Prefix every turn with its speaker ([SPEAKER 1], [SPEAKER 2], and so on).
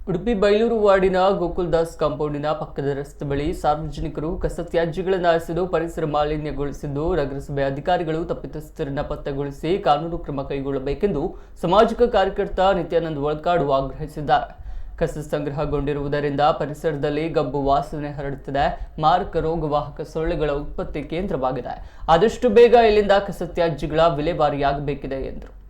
[SPEAKER 1] ಉಡುಪಿ ಬೈಲೂರು ವಾರ್ಡಿನ ಗೋಕುಲ್ದಾಸ್ ಕಾಂಪೌಂಡಿನ ಪಕ್ಕದ ರಸ್ತೆ ಬಳಿ ಸಾರ್ವಜನಿಕರು ಕಸ ತ್ಯಾಜ್ಯಗಳನ್ನು ಎಸೆದು ಪರಿಸರ ಮಾಲಿನ್ಯಗೊಳಿಸಿದ್ದು ನಗರಸಭೆ ಅಧಿಕಾರಿಗಳು ತಪ್ಪಿತಸ್ಥರನ್ನು ಪತ್ತೆಗೊಳಿಸಿ ಕಾನೂನು ಕ್ರಮ ಕೈಗೊಳ್ಳಬೇಕೆಂದು ಸಾಮಾಜಿಕ ಕಾರ್ಯಕರ್ತ ನಿತ್ಯಾನಂದ್ ವಳ್ಕಾಡು ಆಗ್ರಹಿಸಿದ್ದಾರೆ. ಕಸ ಸಂಗ್ರಹಗೊಂಡಿರುವುದರಿಂದ ಪರಿಸರದಲ್ಲಿ ಗಬ್ಬು ವಾಸನೆ ಹರಡುತ್ತಿದೆ. ಮಾರಕ ರೋಗವಾಹಕ ಸೊಳ್ಳೆಗಳ ಉತ್ಪತ್ತಿ ಕೇಂದ್ರವಾಗಿದೆ. ಆದಷ್ಟು ಬೇಗ ಇಲ್ಲಿಂದ ಕಸ ತ್ಯಾಜ್ಯಗಳ ವಿಲೇವಾರಿಯಾಗಬೇಕಿದೆ ಎಂದರು.